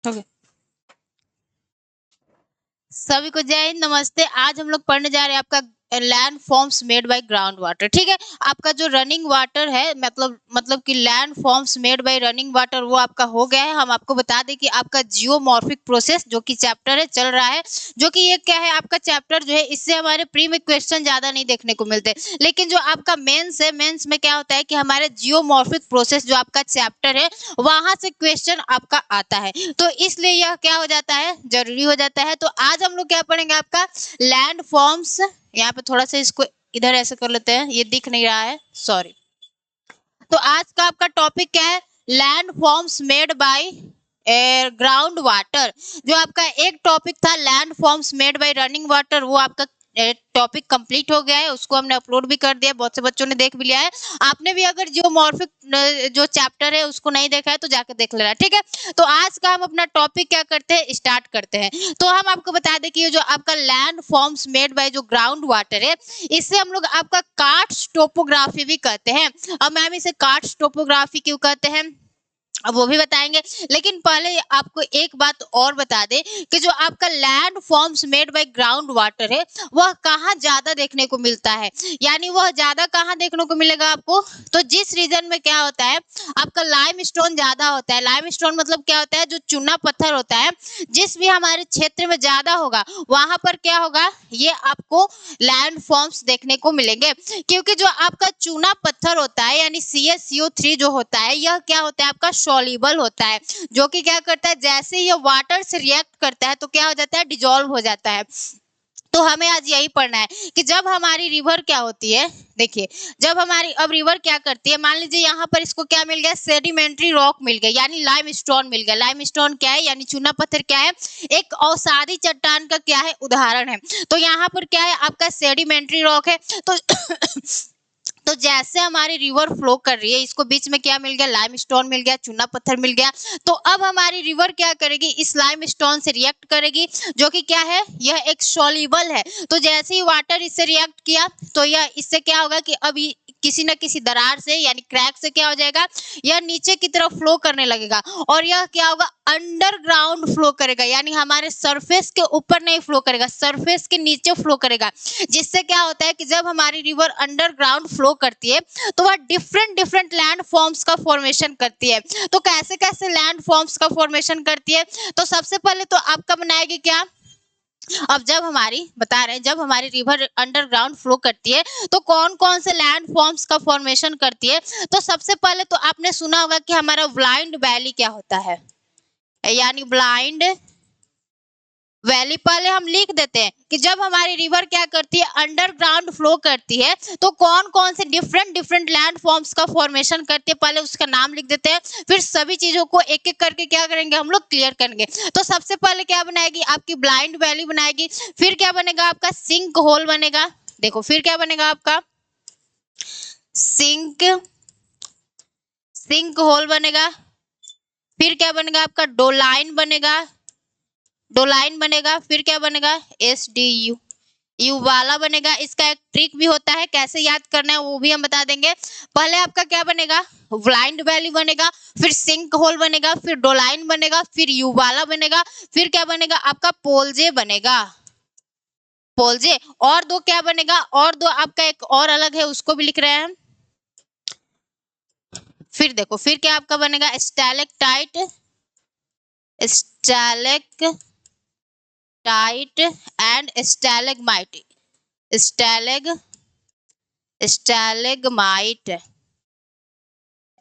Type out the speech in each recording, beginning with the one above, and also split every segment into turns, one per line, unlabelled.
Okay. सभी को जय हिंद, नमस्ते। आज हम लोग पढ़ने जा रहे हैं आपका land forms made by ground water. ठीक है, आपका जो रनिंग वाटर है मतलब कि land forms made by running water वो आपका हो गया है। हम आपको बता दें कि आपका जियोमॉर्फिक प्रोसेस जो कि चैप्टर है चल रहा है, जो कि ये क्या है आपका चैप्टर जो है, इससे हमारे प्री में क्वेश्चन ज्यादा नहीं देखने को मिलते, लेकिन जो आपका मेंस है, मेंस में क्या होता है कि हमारे जियोमॉर्फिक प्रोसेस जो आपका चैप्टर है वहां से क्वेश्चन आपका आता है, तो इसलिए यह क्या हो जाता है, जरूरी हो जाता है। तो आज हम लोग क्या पढ़ेंगे, आपका लैंड फॉर्म्स। यहाँ पे थोड़ा सा इसको इधर ऐसे कर लेते हैं, ये दिख नहीं रहा है, सॉरी। तो आज का आपका टॉपिक क्या है, land forms made by ground water. जो आपका एक टॉपिक था land forms made by running water, वो आपका टॉपिक कंप्लीट हो गया है, उसको हमने अपलोड भी कर दिया, बहुत से बच्चों ने देख भी लिया है। आपने भी अगर जियोमॉर्फिक जो चैप्टर है उसको नहीं देखा है तो जाकर देख लेना, ठीक है। तो आज का हम अपना टॉपिक क्या करते हैं, स्टार्ट करते हैं। तो हम आपको बता दें कि ये जो आपका लैंड फॉर्म्स मेड बाय जो ग्राउंड वाटर है, इससे हम लोग आपका कार्स्ट टोपोग्राफी भी कहते हैं। अब मैम इसे कार्स्ट टोपोग्राफी क्यों कहते हैं, अब वो भी बताएंगे, लेकिन पहले आपको एक बात और बता दे कि जो आपका land forms made by ground water है वह कहाँ ज्यादा देखने को मिलता है, यानी वह ज्यादा कहाँ देखने को मिलेगा आपको, तो जिस रीजन में क्या होता है आपका लाइमस्टोन ज्यादा होता है। लाइमस्टोन मतलब क्या होता है, जो चूना पत्थर होता है, जिस भी हमारे क्षेत्र में ज्यादा होगा वहां पर क्या होगा, ये आपको लैंड फॉर्म्स देखने को मिलेंगे। क्योंकि जो आपका चूना पत्थर होता है यानी CaCO3 जो होता है, यह क्या होता है आपका सॉल्युबल होता है, जो कि क्या करता है, जैसे ये वाटर से रिएक्ट करता है तो क्या हो जाता है, डिजोल्व हो जाता है। तो हमें आज यही पढ़ना है कि जब हमारी रिवर क्या होती है, देखिए जब हमारी अब रिवर क्या करती है, मान लीजिए यहाँ पर इसको क्या मिल गया, सेडिमेंट्री रॉक मिल गया, यानी लाइमस्टोन मिल गया। लाइमस्टोन क्या है, यानी चूना पत्थर क्या है, एक अवसादी चट्टान का क्या है, उदाहरण है। तो यहाँ पर क्या है आपका सेडिमेंट्री रॉक है। तो तो जैसे हमारी रिवर फ्लो कर रही है, इसको बीच में क्या मिल गया, लाइमस्टोन मिल गया, चूना पत्थर मिल गया। तो अब हमारी रिवर क्या करेगी, इस लाइमस्टोन से रिएक्ट करेगी, जो कि क्या है, यह एक सॉल्युबल है। तो जैसे ही वाटर इससे रिएक्ट किया तो यह इससे क्या होगा कि अभी किसी न किसी दरार से यानी क्रैक से क्या हो जाएगा, यह नीचे की तरफ फ्लो करने लगेगा, और यह क्या होगा, अंडरग्राउंड फ्लो करेगा, यानी हमारे सरफेस के ऊपर नहीं फ्लो करेगा, सरफेस के नीचे फ्लो करेगा। जिससे क्या होता है कि जब हमारी रिवर अंडरग्राउंड फ्लो करती है तो वह डिफरेंट डिफरेंट लैंड फॉर्म्स का फॉर्मेशन करती है। तो कैसे कैसे लैंड फॉर्म्स का फॉर्मेशन करती है, तो सबसे पहले तो आपका बनाएगी क्या, अब जब हमारी बता रहे हैं जब हमारी रिवर अंडरग्राउंड फ्लो करती है तो कौन कौन से लैंड फॉर्म्स का फॉर्मेशन करती है। तो सबसे पहले तो आपने सुना होगा कि हमारा ब्लाइंड वैली क्या होता है, यानी ब्लाइंड वैली। पहले हम लिख देते हैं कि जब हमारी रिवर क्या करती है, अंडरग्राउंड फ्लो करती है, तो कौन कौन से डिफरेंट डिफरेंट लैंड फॉर्म्स का फॉर्मेशन करती है, पहले उसका नाम लिख देते हैं, फिर सभी चीजों को एक एक करके क्या करेंगे, हम लोग क्लियर करेंगे। तो सबसे पहले क्या बनाएगी, आपकी ब्लाइंड वैली बनाएगी, फिर क्या बनेगा आपका सिंक होल बनेगा, देखो फिर क्या बनेगा आपका सिंक सिंक होल बनेगा, फिर क्या बनेगा आपका डोलाइन बनेगा, डोलाइन बनेगा, फिर क्या बनेगा SDU यू वाला बनेगा। इसका एक ट्रिक भी होता है, कैसे याद करना है वो भी हम बता देंगे। पहले आपका क्या बनेगा, ब्लाइंड वैली बनेगा, फिर सिंक होल बनेगा, फिर डोलाइन बनेगा, फिर यू वाला बनेगा, फिर क्या बनेगा आपका पोलजे बनेगा, पोलजे। और दो क्या बनेगा, और दो आपका एक और अलग है उसको भी लिख रहे हैं। फिर देखो फिर क्या आपका बनेगा, स्टैलेक्टाइट, स्टैलेक्टाइट एंड स्टैलेगमाइट, स्टैलेगमाइट,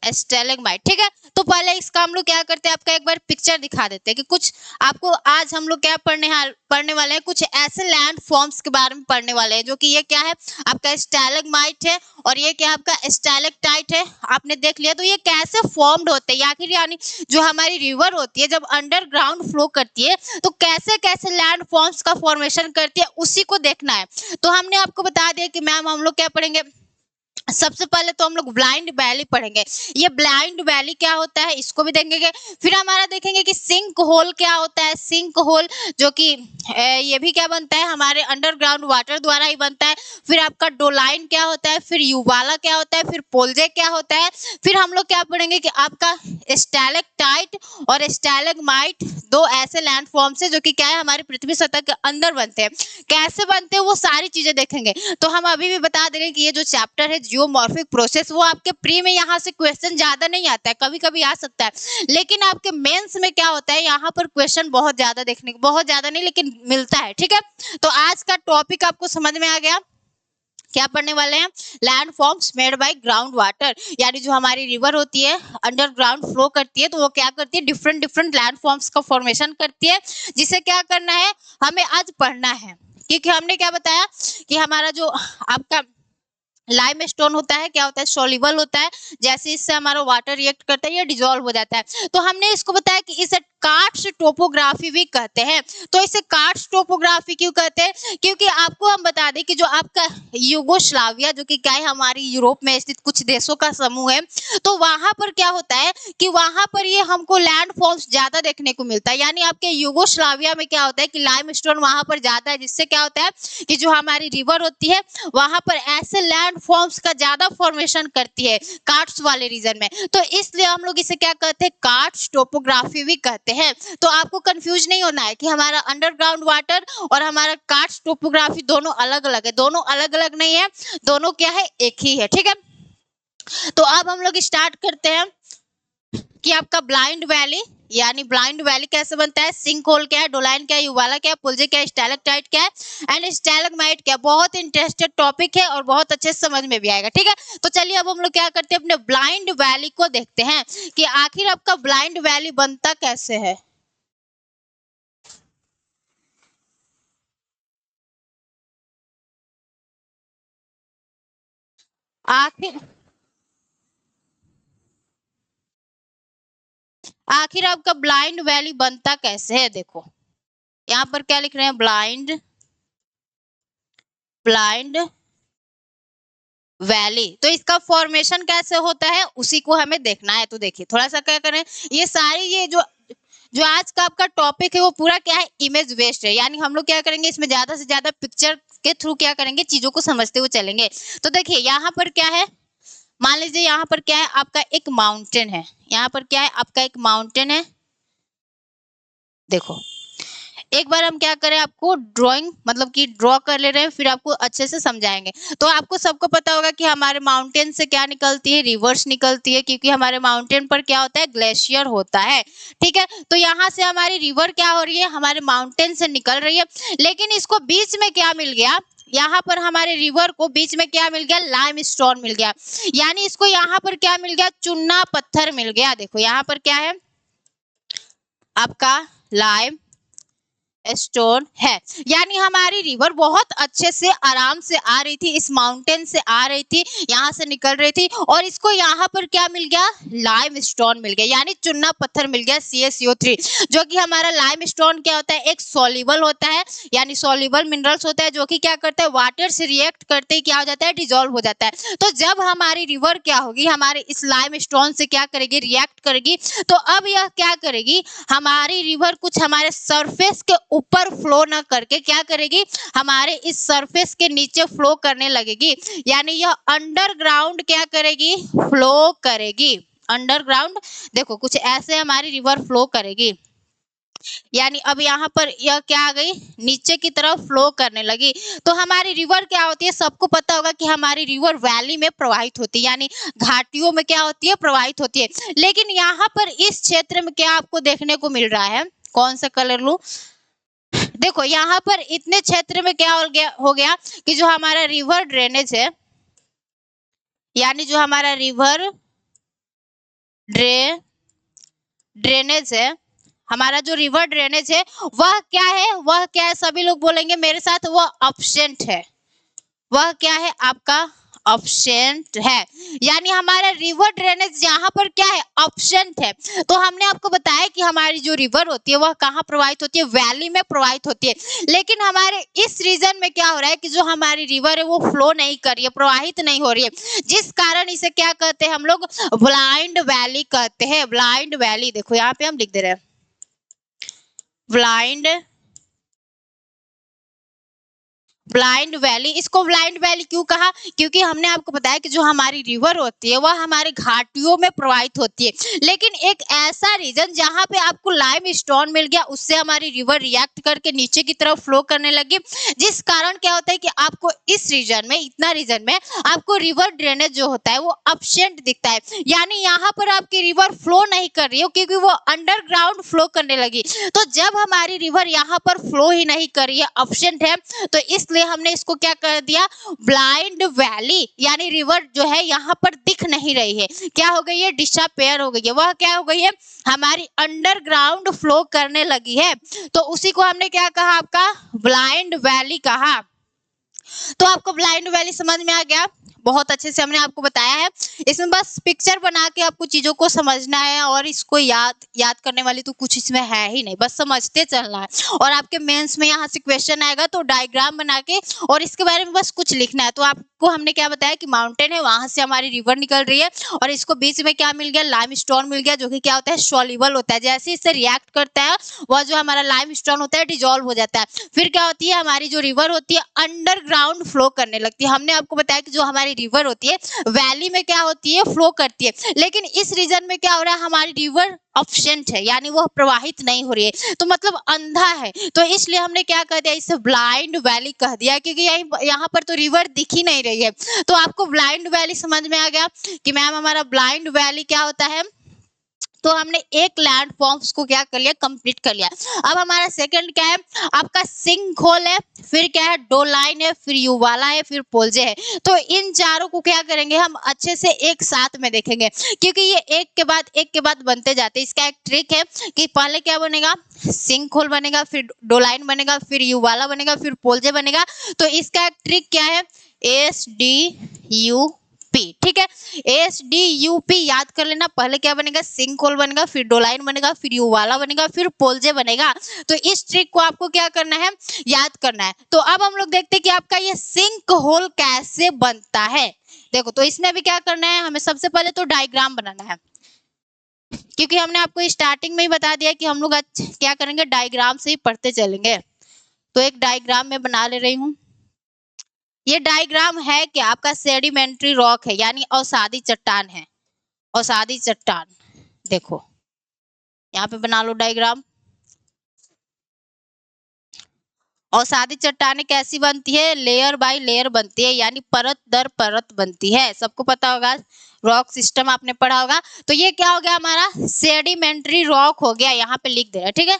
स्टैलेगमाइट, ठीक है। तो पहले इसका हम लोग क्या करते हैं, आपका एक बार पिक्चर दिखा देते हैं कि कुछ आपको आज हम लोग क्या पढ़ने वाले हैं, कुछ ऐसे लैंड फॉर्म्स के बारे में पढ़ने वाले हैं, जो कि ये क्या है आपका स्टैलेगमाइट है और ये क्या आपका स्टैलेक्टाइट है। आपने देख लिया, तो ये कैसे फॉर्म्ड होते हैं, आखिर यानी जो हमारी रिवर होती है जब अंडरग्राउंड फ्लो करती है तो कैसे कैसे लैंड फॉर्म्स का फॉर्मेशन करती है, उसी को देखना है। तो हमने आपको बता दिया कि मैम हम लोग क्या पढ़ेंगे, सबसे पहले तो हम लोग ब्लाइंड वैली पढ़ेंगे। ये ब्लाइंड वैली क्या होता है इसको भी देखेंगे। फिर हमारा देखेंगे कि सिंक होल क्या होता है। सिंक होल जो कि ये भी क्या बनता है, हमारे अंडरग्राउंड वाटर द्वारा ही बनता है। फिर आपका डोलाइन क्या होता है, फिर युवाला क्या होता है, फिर पोल्जे क्या होता है। फिर हम लोग क्या पढ़ेंगे कि आपका स्टैलेक्टाइट और स्टैलेग्माइट दो ऐसे लैंड फॉर्म्स है जो कि क्या है, हमारी पृथ्वी सतह के अंदर बनते हैं। कैसे बनते हैं वो सारी चीजें देखेंगे। तो हम अभी भी बता दे रहे हैं कि ये जो चैप्टर है जियोमॉर्फिक प्रोसेस, वो आपके प्री में यहाँ से क्वेश्चन ज्यादा नहीं आता है, कभी कभी आ सकता है, लेकिन आपके मेंस में क्या होता है, यहाँ पर क्वेश्चन बहुत ज्यादा देखने को, बहुत ज्यादा नहीं लेकिन मिलता है। ठीक है, तो आज का टॉपिक आपको समझ में आ गया। क्या पढ़ने वाले हैं, land forms made by ground water, यानी जो हमारी रिवर होती है अंडरग्राउंड फ्लो करती है, तो वो क्या करती है, डिफरेंट डिफरेंट लैंड फॉर्म्स का फॉर्मेशन करती है, जिसे क्या करना है, हमें आज पढ़ना है। क्योंकि हमने क्या बताया कि हमारा जो आपका लाइम स्टोन होता है, क्या होता है, सोल्यूबल होता है, जैसे इससे हमारा वाटर रिएक्ट करता है, ये डिजोल्व हो जाता है। तो हमने इसको बताया कि इसे कार्स्ट टोपोग्राफी भी कहते हैं। तो इसे कार्स्ट टोपोग्राफी क्यों कहते हैं, क्योंकि आपको हम बता दें कि जो आपका यूगोस्लाविया, जो कि क्या है, हमारी यूरोप में स्थित कुछ देशों का समूह है, तो वहां पर क्या होता है कि वहां पर ये हमको लैंड फॉर्म्स ज्यादा देखने को मिलता है। यानी आपके यूगोस्लाविया में क्या होता है कि लाइम स्टोन वहां पर ज्यादा है, जिससे क्या होता है कि जो हमारी रिवर होती है वहां पर ऐसे लैंड फॉर्म्स का ज्यादा फॉर्मेशन करती है कार्स्ट वाले रीजन में। तो इसलिए हम लोग इसे क्या कहते हैं, कार्स्ट टोपोग्राफी भी कहते हैं। तो आपको कंफ्यूज नहीं होना है कि हमारा अंडरग्राउंड वाटर और हमारा कार्स्ट टोपोग्राफी दोनों अलग अलग है, दोनों अलग अलग नहीं है, दोनों क्या है, एक ही है। ठीक है, तो अब हम लोग स्टार्ट करते हैं कि आपका ब्लाइंड वैली, यानी ब्लाइंड वैली कैसे बनता है, सिंक होल क्या है, डोलाइन क्या है, युवाला क्या है, पुलजे क्या है, स्टैलेक्टाइट क्या है एंड स्टैलेग्माइट क्या है। बहुत इंटरेस्टेड टॉपिक है और बहुत अच्छे से समझ में भी आएगा। ठीक है, तो चलिए अब हम लोग क्या करते हैं, अपने ब्लाइंड वैली को देखते हैं कि आखिर आपका ब्लाइंड वैली बनता कैसे है। आखिर आखिर आपका ब्लाइंड वैली बनता कैसे है, देखो यहाँ पर क्या लिख रहे हैं, ब्लाइंड ब्लाइंड वैली। तो इसका फॉर्मेशन कैसे होता है उसी को हमें देखना है। तो देखिए थोड़ा सा क्या करें, ये सारी ये जो जो आज का आपका टॉपिक है वो पूरा क्या है, इमेज बेस्ड है, यानी हम लोग क्या करेंगे, इसमें ज्यादा से ज्यादा पिक्चर के थ्रू क्या करेंगे, चीजों को समझते हुए चलेंगे। तो देखिए यहाँ पर क्या है, मान लीजिए यहाँ पर क्या है, आपका एक माउंटेन है, यहाँ पर क्या है, आपका एक माउंटेन है। देखो एक बार हम क्या करें, आपको ड्राइंग मतलब कि ड्रॉ कर ले रहे हैं, फिर आपको अच्छे से समझाएंगे। तो आपको सबको पता होगा कि हमारे माउंटेन से क्या निकलती है, रिवर्स निकलती है, क्योंकि हमारे माउंटेन पर क्या होता है, ग्लेशियर होता है। ठीक है, तो यहाँ से हमारी रिवर क्या हो रही है, हमारे माउंटेन से निकल रही है, लेकिन इसको बीच में क्या मिल गया, यहाँ पर हमारे रिवर को बीच में क्या मिल गया, लाइम स्टोन मिल गया, यानी इसको यहाँ पर क्या मिल गया, चुन्ना पत्थर मिल गया। देखो यहाँ पर क्या है, आपका लाइम स्टोन है, यानी हमारी रिवर बहुत अच्छे से आराम से आ रही थी, इस माउंटेन से आ रही थी, यहाँ से निकल रही थी, और इसको यहाँ पर क्या मिल गया, लाइम स्टोन मिल गया, यानी चुन्ना पत्थर मिल गया CaCO3, जो कि हमारा लाइम स्टोन क्या होता है, एक सॉल्युबल होता है, यानी सॉल्युबल मिनरल्स होता है, जो कि क्या करता है, वाटर से रिएक्ट करते ही क्या हो जाता है, डिजोल्व हो जाता है। तो जब हमारी रिवर क्या होगी, हमारे इस लाइम स्टोन से क्या करेगी, रिएक्ट करेगी, तो अब यह क्या करेगी, हमारी रिवर कुछ हमारे सरफेस के ऊपर फ्लो ना करके क्या करेगी, हमारे इस सरफेस के नीचे फ्लो करने लगेगी, यानी यह अंडरग्राउंड क्या करेगी, फ्लो करेगी अंडरग्राउंड। देखो कुछ ऐसे हमारी रिवर फ्लो करेगी, यानी अब यहाँ पर यह क्या आ गई, नीचे की तरफ फ्लो करने लगी। तो हमारी रिवर क्या होती है, सबको पता होगा कि हमारी रिवर वैली में प्रवाहित होती है, यानी घाटियों में क्या होती है, प्रवाहित होती है। लेकिन यहाँ पर इस क्षेत्र में क्या आपको देखने को मिल रहा है, कौन सा कलर लूं, देखो यहाँ पर इतने क्षेत्र में क्या हो गया कि जो हमारा रिवर ड्रेनेज है, यानी जो हमारा रिवर ड्रेनेज है, हमारा जो रिवर ड्रेनेज है वह क्या है, सभी लोग बोलेंगे मेरे साथ, वह एब्सेंट है। वह क्या है आपका ऑब्सेंट है, यानी हमारा रिवर ड्रेनेज यहाँ पर क्या है, ऑब्सेंट है। तो हमने आपको बताया कि हमारी जो रिवर होती है वह कहाँ प्रवाहित होती है, वैली में प्रवाहित होती है। लेकिन हमारे इस रीजन में क्या हो रहा है कि जो हमारी रिवर है वो फ्लो नहीं कर रही है, प्रवाहित नहीं हो रही है, जिस कारण इसे क्या कहते हैं हम लोग, ब्लाइंड वैली कहते हैं। ब्लाइंड वैली, देखो यहाँ पे हम लिख दे रहे हैं ब्लाइंड वैली। इसको ब्लाइंड वैली क्यों कहा, क्योंकि हमने आपको बताया कि जो हमारी रिवर होती है वह हमारे घाटियों में प्रवाहित होती है, लेकिन एक ऐसा रीजन जहां पे आपको लाइम स्टोन मिल गया, उससे हमारी रिवर रिएक्ट करके नीचे की तरफ फ्लो करने लगी, जिस कारण क्या होता है कि आपको इस रीजन में, इतना रीजन में आपको रिवर ड्रेनेज जो होता है वो एब्सेंट दिखता है, यानी यहाँ पर आपकी रिवर फ्लो नहीं कर रही है क्योंकि वो अंडरग्राउंड फ्लो करने लगी। तो जब हमारी रिवर यहाँ पर फ्लो ही नहीं कर रही है, एब्सेंट है, तो इसलिए हमने इसको क्या कर दिया, ब्लाइंड वैली, यानी रिवर जो है यहाँ पर दिख नहीं रही है, क्या हो गई है, डिसअपियर हो गई है, वह क्या हो गई है, हमारी अंडरग्राउंड फ्लो करने लगी है। तो उसी को हमने क्या कहा, आपका ब्लाइंड वैली कहा। तो आपको ब्लाइंड वैली समझ में आ गया, बहुत अच्छे से हमने आपको बताया है। इसमें बस पिक्चर बना के आपको चीजों को समझना है, और इसको याद करने वाली तो कुछ इसमें है ही नहीं, बस समझते चलना है। और आपके मेंस में यहाँ से क्वेश्चन आएगा तो डायग्राम बना के और इसके बारे में बस कुछ लिखना है। तो आपको हमने क्या बताया कि माउंटेन है, वहां से हमारी रिवर निकल रही है, और इसको बीच में क्या मिल गया, लाइम स्टोन मिल गया, जो कि क्या होता है, सॉल्युबल होता है। जैसे इससे रिएक्ट करता है वह जो हमारा लाइम स्टोन होता है डिजोल्व हो जाता है, फिर क्या होती है, हमारी जो रिवर होती है अंडरग्राउंड फ्लो करने लगती है। हमने आपको बताया कि जो हमारी रिवर होती है वैली में क्या होती है, फ्लो करती है, लेकिन इस रीजन में क्या हो रहा है, हमारी रिवर ऑब्सेंट है, यानी वह प्रवाहित नहीं हो रही है, तो मतलब अंधा है। तो इसलिए हमने क्या कह दिया, इसे ब्लाइंड वैली कह दिया, क्योंकि यहाँ पर तो रिवर दिख ही नहीं रही है। तो आपको ब्लाइंड वैली समझ में आ गया कि मैम हमारा ब्लाइंड वैली क्या होता है। तो हमने एक लैंड फॉर्म्स को क्या कर लिया, कंप्लीट कर लिया। अब हमारा सेकंड क्या है, आपका सिंक होल है, फिर क्या है, डोलाइन है, फिर युवाला है, फिर पोल्जे है। तो इन चारों को क्या करेंगे, हम अच्छे से एक साथ में देखेंगे, क्योंकि ये एक के बाद बनते जाते हैं। इसका एक ट्रिक है कि पहले क्या बनेगा, सिंक होल बनेगा, फिर डोलाइन बनेगा, फिर युवाला बनेगा, फिर पोल्जे बनेगा। तो इसका एक ट्रिक क्या है, SDUP, ठीक है, SDUP याद कर लेना। पहले क्या बनेगा, सिंक होल बनेगा, फिर डोलाइन बनेगा, फिर युवाला बनेगा, फिर पोल्जे बनेगा। तो इस ट्रिक को आपको क्या करना है, याद करना है। तो अब हम लोग देखते हैं कि आपका ये सिंक होल कैसे बनता है। देखो, तो इसमें भी क्या करना है, हमें सबसे पहले तो डायग्राम बनाना है, क्योंकि हमने आपको स्टार्टिंग में ही बता दिया कि हम लोग क्या करेंगे, डायग्राम से ही पढ़ते चलेंगे। तो एक डायग्राम में बना ले रही हूँ। ये डायग्राम है क्या, आपका सेडिमेंट्री रॉक है, यानी अवसादी चट्टान है, अवसादी चट्टान। देखो यहाँ पे बना लो डायग्राम। अवसादी चट्टानें कैसी बनती है, लेयर बाय लेयर बनती है, यानी परत दर परत बनती है। सबको पता होगा, रॉक सिस्टम आपने पढ़ा होगा। तो ये क्या हो गया, हमारा सेडिमेंट्री रॉक हो गया, यहाँ पे लिख दे रहा है, ठीक है,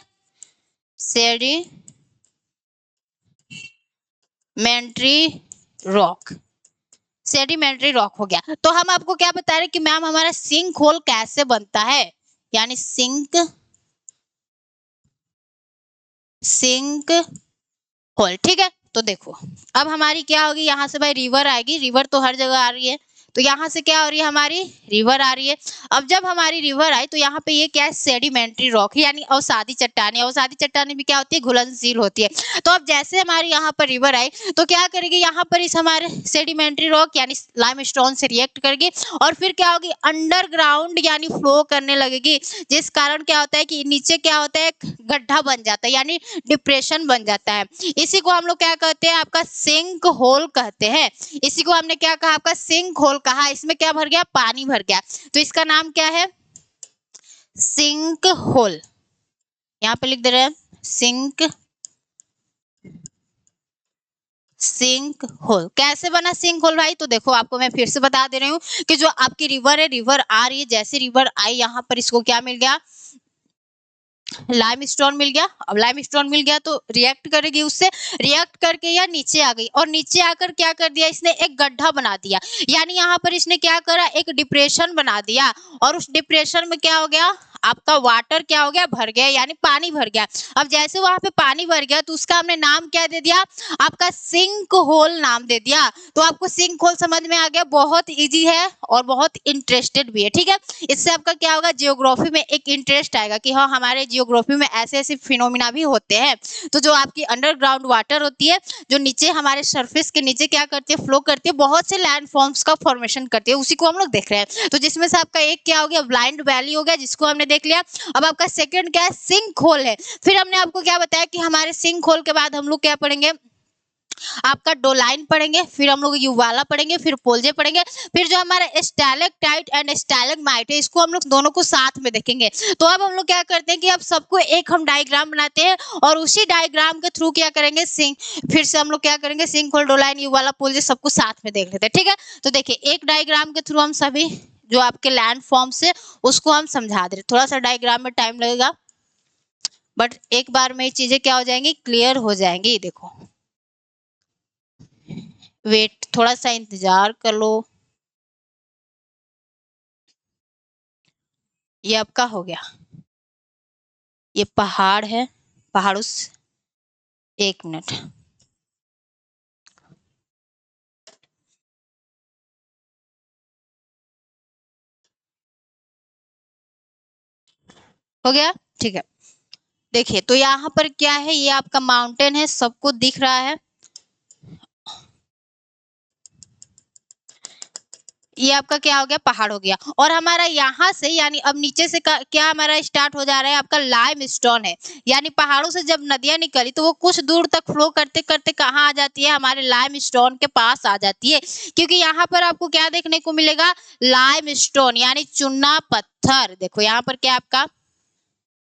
सेडिमेंट्री रॉक हो गया। तो हम आपको क्या बता रहे कि मैम हमारा सिंक होल कैसे बनता है, यानी सिंक होल, ठीक है। तो देखो अब हमारी क्या होगी, यहाँ से भाई रिवर आएगी, रिवर तो हर जगह आ रही है, तो यहाँ से क्या हो रही है, हमारी रिवर आ रही है। अब जब हमारी रिवर आई तो यहाँ पे ये क्या है, सेडिमेंट्री रॉक, यानी अवसादी चट्टानें। अवसादी चट्टानें भी क्या होती है, घुलनशील होती है। तो अब जैसे हमारी यहाँ पर रिवर आई तो क्या करेगी, यहाँ पर इस हमारे सेडिमेंट्री रॉक यानी लाइमस्टोन से रिएक्ट करेगी, और फिर क्या होगी, अंडरग्राउंड यानी फ्लो करने लगेगी, जिस कारण क्या होता है कि नीचे क्या होता है, एक गड्ढा बन जाता है, यानी डिप्रेशन बन जाता है। इसी को हम लोग क्या कहते हैं, आपका सिंक होल कहते हैं। इसी को हमने क्या कहा, आपका सिंक होल कहा। इसमें क्या भर गया, पानी भर गया, तो इसका नाम क्या है, सिंक होल। यहाँ पे लिख दे रहे हैं सिंक होल। कैसे बना सिंक होल भाई, तो देखो आपको मैं फिर से बता दे रही हूँ कि जो आपकी रिवर है, रिवर आ रही है, जैसे रिवर आई यहाँ पर इसको क्या मिल गया, लाइमस्टोन मिल गया। अब लाइमस्टोन मिल गया तो रिएक्ट करेगी, उससे रिएक्ट करके यह नीचे आ गई, और नीचे आकर क्या कर दिया, इसने एक गड्ढा बना दिया, यानी यहाँ पर इसने क्या करा, एक डिप्रेशन बना दिया, और उस डिप्रेशन में क्या हो गया, आपका वाटर क्या हो गया, भर गया, यानी पानी भर गया। अब जैसे वहां पे पानी भर गया तो उसका हमने नाम क्या दे दिया, आपका सिंक होल नाम दे दिया। तो आपको सिंक होल समझ में आ गया, बहुत इजी है और बहुत इंटरेस्टेड भी है, ठीक है। इससे आपका क्या होगा, जियोग्राफी में एक इंटरेस्ट आएगा कि हाँ हमारे जियोग्राफी में ऐसे ऐसे फिनोमिना भी होते हैं। तो जो आपकी अंडरग्राउंड वाटर होती है, जो नीचे हमारे सरफेस के नीचे क्या करती है, फ्लो करती है, बहुत से लैंड फॉर्म्स का फॉर्मेशन करती है, उसी को हम लोग देख रहे हैं। तो जिसमें से आपका एक क्या हो गया, ब्लाइंड वैली हो गया, जिसको हमने देख लिया। अब आपका सेकंड क्या है, सिंक होल है। फिर हमने आपको क्या बताया कि हमारे सिंक होल के बाद हम लोग क्या पढ़ेंगे, आपका डोलाइन पढ़ेंगे, फिर हम लोग युवाला पढ़ेंगे, फिर पोल्जे पढ़ेंगे, फिर जो हमारा स्टैलेक्टाइट एंड स्टैलेग्माइट है, इसको हम लोग दोनों को साथ में देखेंगे। तो अब हम लोग क्या करते हैं कि अब सबको एक हम डायग्राम बनाते हैं और उसी डायग्राम के थ्रू क्या करेंगे, फिर से हम लोग क्या करेंगे, सिंक होल, डोलाइन, युवाला, पोल्जे सबको साथ में देख लेते हैं, ठीक है। तो देखिए एक डायग्राम के थ्रू हम सभी जो आपके लैंड फॉर्म्स है उसको हम समझा दे रहे। थोड़ा सा डायग्राम में टाइम लगेगा, बट एक बार में ये चीजें क्या हो जाएंगी, क्लियर हो जाएंगी। देखो वेट, थोड़ा सा इंतजार कर लो। ये आपका हो गया, ये पहाड़ है, पहाड़ उस, एक मिनट, हो गया, ठीक है। देखिए तो यहाँ पर क्या है, ये आपका माउंटेन है, सबको दिख रहा है। ये आपका क्या हो गया, पहाड़ हो गया। और हमारा यहाँ से यानी अब नीचे से क्या हमारा स्टार्ट हो जा रहा है, आपका लाइम स्टोन है। यानी पहाड़ों से जब नदियां निकली तो वो कुछ दूर तक फ्लो करते करते कहाँ आ जाती है, हमारे लाइम स्टोन के पास आ जाती है। क्योंकि यहाँ पर आपको क्या देखने को मिलेगा, लाइम स्टोन यानी चुना पत्थर। देखो यहाँ पर क्या आपका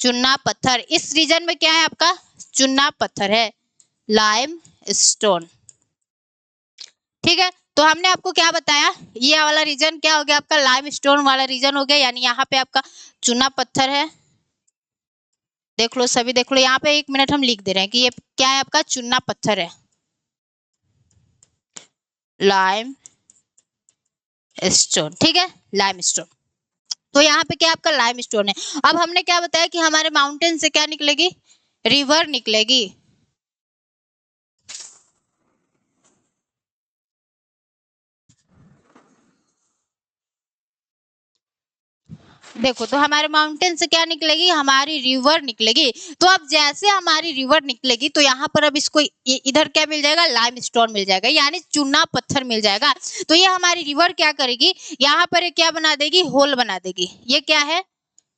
चुना पत्थर, इस रीजन में क्या है आपका चुना पत्थर है, लाइम स्टोन, ठीक है। तो हमने आपको क्या बताया, ये वाला रीजन क्या हो गया, आपका लाइम स्टोन वाला रीजन हो गया। यानी यहाँ पे आपका चुना पत्थर है, देख लो सभी, देख लो यहाँ पे, एक मिनट हम लिख दे रहे हैं कि ये क्या है, आपका चुना पत्थर है, लाइम स्टोन, ठीक है, लाइम स्टोन। तो यहाँ पे क्या आपका लाइम स्टोन है। अब हमने क्या बताया कि हमारे माउंटेन से क्या निकलेगी, रिवर निकलेगी। देखो तो हमारे माउंटेन से क्या निकलेगी, हमारी रिवर निकलेगी। तो अब जैसे हमारी रिवर निकलेगी तो यहाँ पर अब इसको इधर क्या मिल जाएगा, लाइम स्टोन मिल जाएगा, यानी चूना पत्थर मिल जाएगा। तो ये हमारी रिवर क्या करेगी, यहाँ पर क्या बना देगी, होल बना देगी। ये क्या है,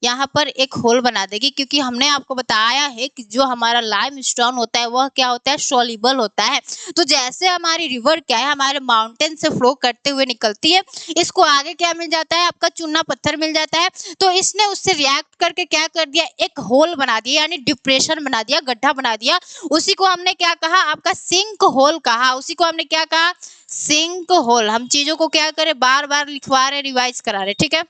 यहाँ पर एक होल बना देगी, क्योंकि हमने आपको बताया है कि जो हमारा लाइम स्टोन होता है वह क्या होता है, सोल्यूबल होता है। तो जैसे हमारी रिवर क्या है, हमारे माउंटेन से फ्लो करते हुए निकलती है, इसको आगे क्या मिल जाता है, आपका चूना पत्थर मिल जाता है। तो इसने उससे रिएक्ट करके क्या कर दिया, एक होल बना दिया, यानी डिप्रेशन बना दिया, गड्ढा बना दिया। उसी को हमने क्या कहा, आपका सिंक होल कहा। उसी को हमने क्या कहा, सिंक होल। हम चीजों को क्या करें, बार बार लिखवा रहे, रिवाइज करा रहे, ठीक है।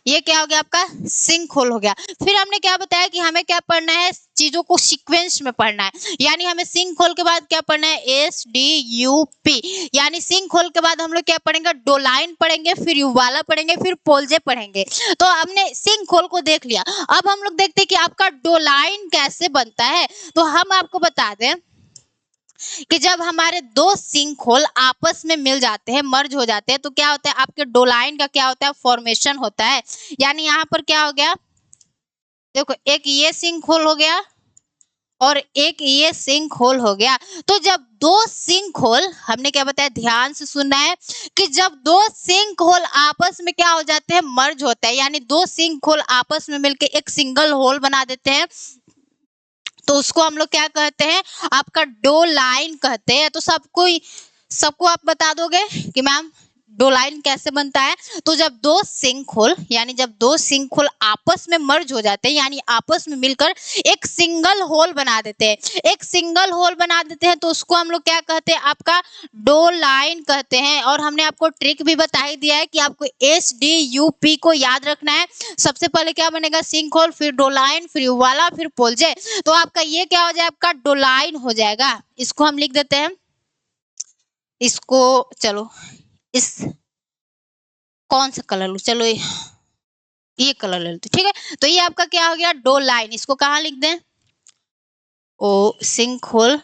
ये क्या हो गया, आपका सिंक होल हो गया। फिर हमने क्या बताया कि हमें क्या पढ़ना है, चीजों को सीक्वेंस में पढ़ना है। यानी हमें सिंक होल के बाद क्या पढ़ना है, SDUP। यानी सिंक होल के बाद हम लोग क्या पढ़ेंगे, डोलाइन पढ़ेंगे, फिर युवाला पढ़ेंगे, फिर पोल्जे पढ़ेंगे। तो हमने सिंक होल को देख लिया। अब हम लोग देखते हैं कि आपका डोलाइन कैसे बनता है। तो हम आपको बता दें कि जब हमारे दो सिंक होल आपस में मिल जाते हैं, मर्ज हो जाते हैं, तो क्या होता है, आपके डोलाइन का क्या होता है, फॉर्मेशन होता है। यानी यहाँ पर क्या हो गया, देखो एक ये सिंक होल हो गया और एक ये सिंक होल हो गया। तो जब दो सिंक होल, हमने क्या बताया, ध्यान से सुनना है कि जब दो सिंक होल आपस में क्या हो जाते हैं, मर्ज होता है, यानी दो सिंक होल आपस में मिलकर एक सिंगल होल बना देते हैं, तो उसको हम लोग क्या कहते हैं, आपका डो लाइन कहते हैं। तो सबको आप बता दोगे कि मैम डो लाइन कैसे बनता है। तो जब दो सिंक होल, यानी जब दो सिंक होल आपस में मर्ज हो जाते हैं, यानी आपस में मिलकर एक सिंगल होल बना देते हैं, एक सिंगल होल बना देते हैं, तो उसको हम लोग क्या कहते हैं, आपका डो लाइन कहते हैं। और हमने आपको ट्रिक भी बता ही दिया है कि आपको SDUP को याद रखना है। सबसे पहले क्या बनेगा, सिंक होल, फिर डो लाइन, फिर युवाला, फिर पोल्जे। तो आपका ये क्या हो जाएगा, आपका डो लाइन हो जाएगा। इसको हम लिख देते हैं, इसको चलो इस कौन सा कलर लूं, चलो ये कलर ले लेते, ठीक है। तो ये आपका क्या हो गया, डो लाइन। इसको कहाँ लिख दें, ओ सिंक होल,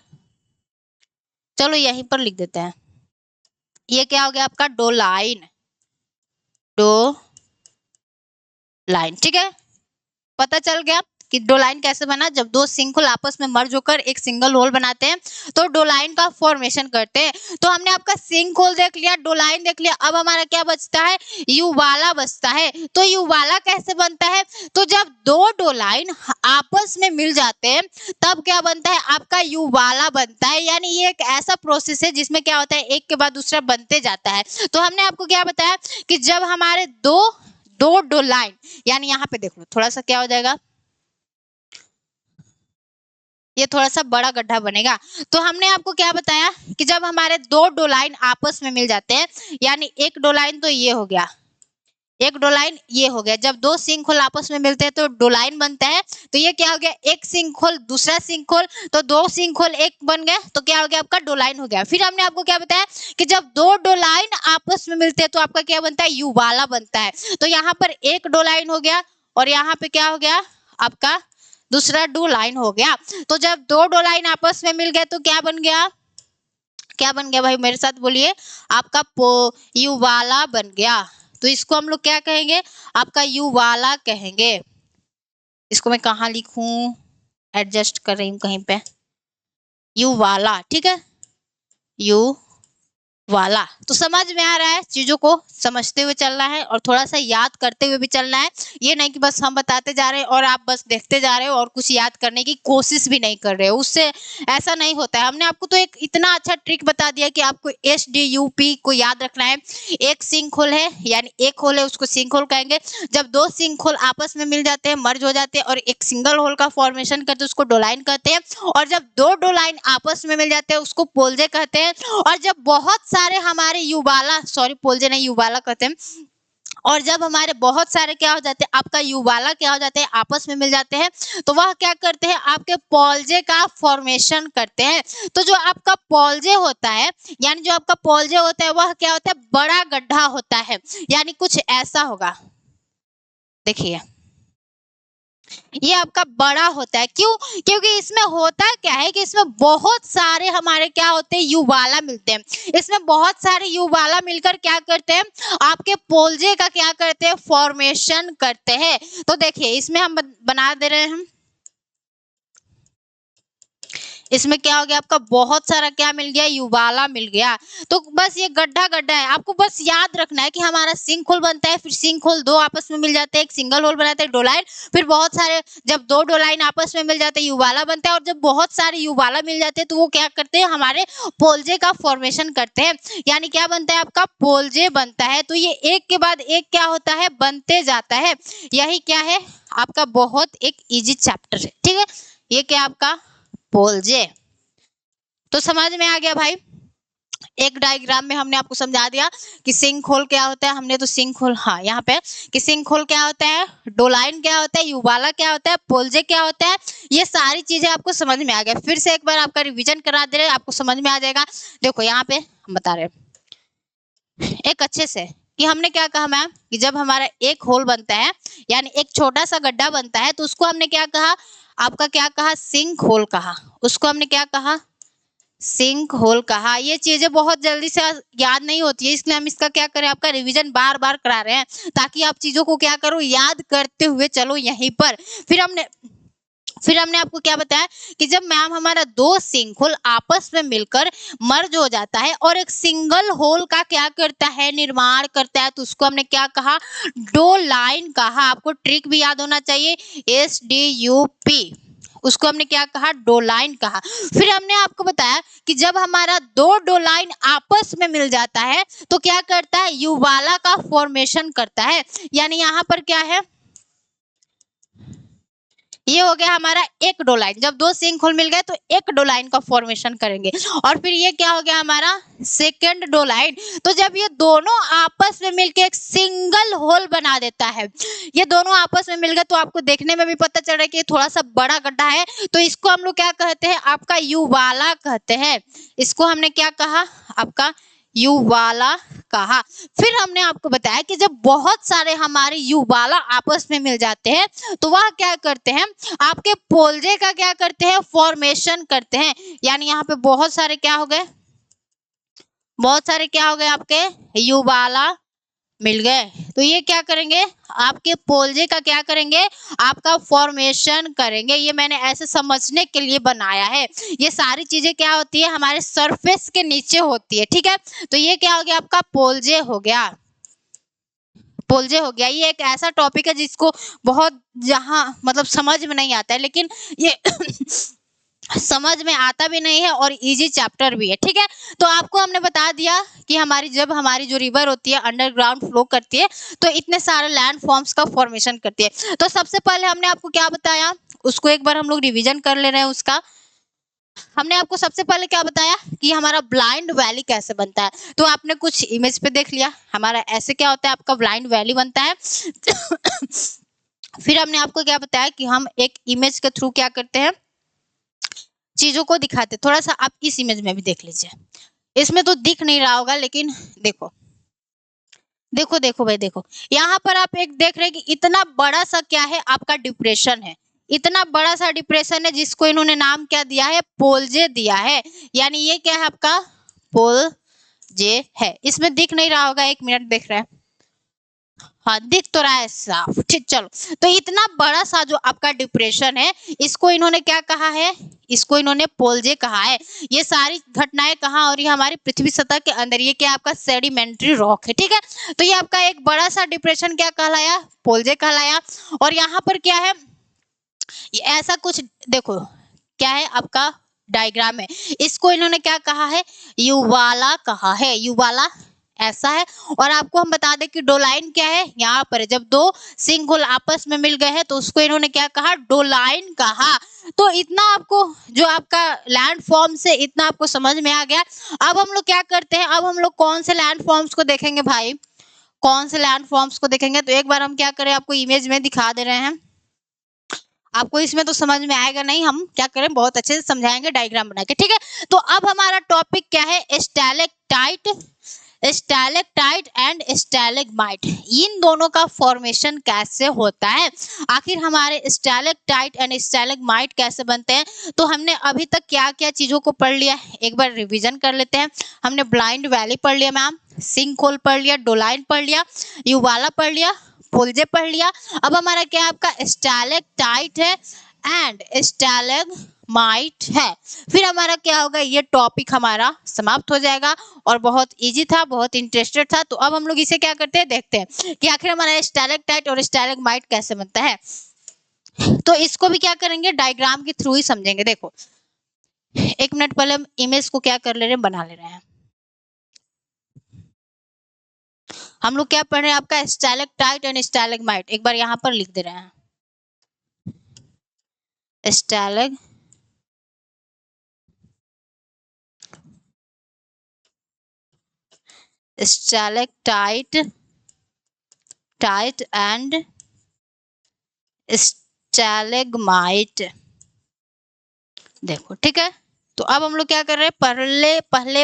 चलो यहीं पर लिख देते हैं। ये क्या हो गया आपका, डो लाइन, डो लाइन, ठीक है। पता चल गया कि डो लाइन कैसे बना, जब दो सिंक होल आपस में मर्ज होकर एक सिंगल होल बनाते हैं तो डो लाइन का फॉर्मेशन करते हैं। तो हमने आपका सिंक होल देख लिया, डो लाइन देख लिया, अब हमारा क्या बचता है, युवाला बचता है। तो युवाला कैसे बनता है, तो जब दो डो लाइन आपस में मिल जाते हैं तब क्या बनता है, आपका युवाला बनता है। यानी ये एक ऐसा प्रोसेस है जिसमें क्या होता है, एक के बाद दूसरा बनते जाता है। तो हमने आपको क्या बताया कि जब हमारे दो डो लाइन, यानी यहाँ पे देख लो थोड़ा सा क्या हो जाएगा, ये थोड़ा सा बड़ा गड्ढा बनेगा। तो हमने आपको क्या बताया कि जब हमारे दो डो लाइन आपस में मिल जाते हैं, यानी एक डो लाइन तो ये हो गया, एक डो लाइन ये हो गया, जब दो सिंक होल आपस में मिलते हैं तो डो लाइन बनता है। तो ये क्या हो गया, एक सिंक होल दूसरा सिंक होल, तो दो सिंक होल एक बन गया, तो क्या हो गया आपका, डो लाइन हो गया। फिर हमने आपको क्या बताया कि जब दो डो लाइन आपस में मिलते हैं तो आपका क्या बनता है, युवाला बनता है। तो यहाँ पर एक डो लाइन हो गया और यहाँ पे क्या हो गया आपका, दूसरा डो लाइन हो गया। तो जब दो डो लाइन आपस में मिल गए तो क्या बन गया, क्या बन गया भाई, मेरे साथ बोलिए, आपका युवाला बन गया। तो इसको हम लोग क्या कहेंगे, आपका युवाला कहेंगे। इसको मैं कहाँ लिखूं, एडजस्ट कर रही हूँ कहीं पे, युवाला, ठीक है, यू वाला। तो समझ में आ रहा है, चीजों को समझते हुए चलना है और थोड़ा सा याद करते हुए भी चलना है। ये नहीं कि बस हम बताते जा रहे हैं और आप बस देखते जा रहे हो और कुछ याद करने की कोशिश भी नहीं कर रहे हो, उससे ऐसा नहीं होता है। हमने आपको तो एक इतना अच्छा ट्रिक बता दिया कि आपको SDUP को याद रखना है। एक सिंक होल है, यानी एक होल है उसको सिंक होल कहेंगे। जब दो सिंक होल आपस में मिल जाते हैं, मर्ज हो जाते हैं और एक सिंगल होल का फॉर्मेशन करते हैं, उसको डोलाइन कहते हैं। और जब दो डोलाइन आपस में मिल जाते हैं उसको पोल्जे कहते हैं। और जब बहुत सारे हमारे युवाला, सॉरी पोल्जे नहीं, युवाला कहते हैं। और जब हमारे बहुत सारे क्या हो जाते हैं, आपका युवाला क्या हो जाते हैं, आपस में मिल जाते हैं, तो वह क्या करते हैं, आपके पोल्जे का फॉर्मेशन करते हैं। तो जो आपका पोल्जे होता है, यानी जो आपका पोल्जे होता है वह क्या होता है, बड़ा गड्ढा होता है। यानी कुछ ऐसा होगा, देखिए ये आपका बड़ा होता है। क्यों, क्योंकि इसमें होता क्या है कि इसमें बहुत सारे हमारे क्या होते हैं, युवाला मिलते हैं। इसमें बहुत सारे युवाला मिलकर क्या करते हैं, आपके पोल्जे का क्या करते हैं, फॉर्मेशन करते हैं। तो देखिए इसमें हम बना दे रहे हैं, इसमें क्या हो गया आपका, बहुत सारा क्या मिल गया, युवाला मिल गया। तो बस ये गड्ढा गड्ढा है, आपको बस याद रखना है कि हमारा सिंक होल बनता है, फिर सिंक होल दो आपस में मिल जाते हैं, एक सिंगल होल बनाते हैं डोलाइन, फिर बहुत सारे जब दो डोलाइन आपस में मिल जाते हैं युवाला बनता है। और जब बहुत सारे युवाला मिल जाते हैं तो वो क्या करते हैं, हमारे पोल्जे का फॉर्मेशन करते हैं। यानी क्या बनता है, आपका पोल्जे बनता है। तो ये एक के बाद एक क्या होता है, बनते जाता है। यही क्या है आपका, बहुत एक इजी चैप्टर है, ठीक है। ये क्या आपका पोल्जे, तो समझ में आ गया भाई। एक डायग्राम में हमने आपको समझा दिया कि सिंक होल क्या होता है। हमने तो सिंक होल, हाँ यहाँ पे कि सिंक होल क्या होता है, डोलाइन क्या होता है, युवाला क्या होता है, पोल्जे क्या होता है, ये सारी चीजें आपको समझ में आ गया। फिर से एक बार आपका रिवीजन करा दे रहे, आपको समझ में आ जाएगा। देखो यहाँ पे हम बता रहे हैं एक अच्छे से कि हमने क्या कहा मैम, कि जब हमारा एक होल बनता है, यानी एक छोटा सा गड्ढा बनता है, तो उसको हमने क्या कहा, आपका क्या कहा, सिंक होल कहा। उसको हमने क्या कहा, सिंक होल कहा। ये चीजें बहुत जल्दी से याद नहीं होती है, इसलिए हम इसका क्या करें, आपका रिवीजन बार बार करा रहे हैं, ताकि आप चीजों को क्या करो, याद करते हुए चलो यहीं पर। फिर हमने आपको क्या बताया कि जब मैम हमारा दो सिंक होल आपस में मिलकर मर्ज हो जाता है और एक सिंगल होल का क्या करता है, निर्माण करता है, तो उसको हमने क्या कहा, डो लाइन कहा। आपको ट्रिक भी याद होना चाहिए, SDUP, उसको हमने क्या कहा, डोलाइन कहा। फिर हमने आपको बताया कि जब हमारा दो डोलाइन आपस में मिल जाता है तो क्या करता है, युवाला का फॉर्मेशन करता है। यानी यहाँ पर क्या है, ये हो गया हमारा एक डोलाइन। जब दो सिंक होल मिल गए तो एक डोलाइन का फॉर्मेशन करेंगे। और फिर ये क्या हो गया हमारा, सेकंड डोलाइन। तो जब ये दोनों आपस में मिलकर एक सिंगल होल बना देता है, ये दोनों आपस में मिल गए, तो आपको देखने में भी पता चल रहा है कि थोड़ा सा बड़ा गड्ढा है, तो इसको हम लोग क्या कहते हैं, आपका युवाला कहते हैं। इसको हमने क्या कहा, आपका युवाला कहा। फिर हमने आपको बताया कि जब बहुत सारे हमारे युवाला आपस में मिल जाते हैं तो वह क्या करते हैं, आपके पोलजे का क्या करते हैं, फॉर्मेशन करते हैं। यानी यहाँ पे बहुत सारे क्या हो गए, बहुत सारे क्या हो गए, आपके युवाला मिल गए। तो ये क्या करेंगे, आपके पोलजे का क्या करेंगे, आपका फॉर्मेशन करेंगे। ये मैंने ऐसे समझने के लिए बनाया है। ये सारी चीजें क्या होती है, हमारे सरफेस के नीचे होती है, ठीक है। तो ये क्या हो गया, आपका पोलजे हो गया, पोलजे हो गया। ये एक ऐसा टॉपिक है जिसको बहुत जहां मतलब समझ में नहीं आता है, लेकिन ये समझ में आता भी नहीं है और इजी चैप्टर भी है, ठीक है। तो आपको हमने बता दिया कि जब हमारी जो रिवर होती है अंडरग्राउंड फ्लो करती है तो इतने सारे लैंड फॉर्म्स का फॉर्मेशन करती है। तो सबसे पहले हमने आपको क्या बताया, उसको एक बार हम लोग रिवीजन कर ले रहे हैं उसका। हमने आपको सबसे पहले क्या बताया कि हमारा ब्लाइंड वैली कैसे बनता है। तो आपने कुछ इमेज पे देख लिया, हमारा ऐसे क्या होता है, आपका ब्लाइंड वैली बनता है। फिर हमने आपको क्या बताया कि हम एक इमेज के थ्रू क्या करते हैं, चीजों को दिखाते। थोड़ा सा आप इस इमेज में भी देख लीजिए, इसमें तो दिख नहीं रहा होगा लेकिन देखो देखो देखो भाई देखो, यहाँ पर आप एक देख रहे हैं कि इतना बड़ा सा क्या है, आपका डिप्रेशन है। इतना बड़ा सा डिप्रेशन है जिसको इन्होंने नाम क्या दिया है, पोलजे दिया है। यानी ये क्या है, आपका पोलजे है। इसमें दिख नहीं रहा होगा, एक मिनट देख रहे हैं, हाँ दिख तो रहा है साफ, ठीक। चलो, तो इतना बड़ा सा जो आपका डिप्रेशन है, इसको इन्होंने क्या कहा है, इसको इन्होंने पोलजे कहा है। ये सारी घटनाएं कहाँ हो रही है, हमारी पृथ्वी सतह के अंदर। ये क्या आपका सेडिमेंट्री रॉक है, ठीक है। तो ये आपका एक बड़ा सा डिप्रेशन क्या कहलाया, पोलजे कहलाया। और यहाँ पर क्या है, ये ऐसा कुछ देखो, क्या है आपका डायग्राम है, इसको इन्होंने क्या कहा है, युवाला कहा है, युवाला ऐसा है। और आपको हम बता दें कि डोलाइन क्या है, यहाँ पर जब दो सिंगल आपस में मिल गए हैं तो उसको इन्होंने क्या कहा, डोलाइन कहा। तो इतना आपको जो आपका लैंड फॉर्म से इतना आपको समझ में आ गया। अब हम लोग क्या करते हैं, अब हम लोग कौन से लैंड फॉर्म्स को देखेंगे भाई, कौन से लैंड फॉर्म्स को देखेंगे। तो एक बार हम क्या करें, आपको इमेज में दिखा दे रहे हैं। आपको इसमें तो समझ में आएगा नहीं, हम क्या करें, बहुत अच्छे से समझाएंगे डायग्राम बना के, ठीक है। तो अब हमारा टॉपिक क्या है, स्टैलेक्टाइट, स्टैलेक्टाइट एंड स्टैलेग्माइट। इन दोनों का फॉर्मेशन कैसे होता है, आखिर हमारे स्टैलेक्टाइट एंड स्टैलेग्माइट कैसे बनते हैं। तो हमने अभी तक क्या क्या चीजों को पढ़ लिया, एक बार रिवीजन कर लेते हैं। हमने ब्लाइंड वैली पढ़ लिया मैम, सिंक होल पढ़ लिया, डोलाइन पढ़ लिया, युवाला पढ़ लिया, पोलजे पढ़ लिया। अब हमारा क्या है, आपका स्टैलेक्टाइट है एंड स्टैलेग्माइट है। फिर हमारा क्या होगा, ये टॉपिक हमारा समाप्त हो जाएगा। और बहुत इजी था, बहुत इंटरेस्टेड था। तो अब हम लोग इसे क्या करते हैं, देखते हैं कि आखिर हमारा स्टैलेक्टाइट और स्टैलेग्माइट कैसे बनता है। तो इसको भी क्या करेंगे, डायग्राम के थ्रू ही समझेंगे। देखो, एक मिनट पहले हम इमेज को क्या कर ले रहे हैं, बना ले रहे हैं। हम लोग क्या पढ़ रहे हैं, आपका स्टैलेक्टाइट एंड स्टैलेग्माइट। एक बार यहाँ पर लिख दे रहे हैं, स्टैलेक्टाइट टाइट एंड स्टैलेग्माइट। देखो, ठीक है। तो अब हम लोग क्या कर रहे हैं,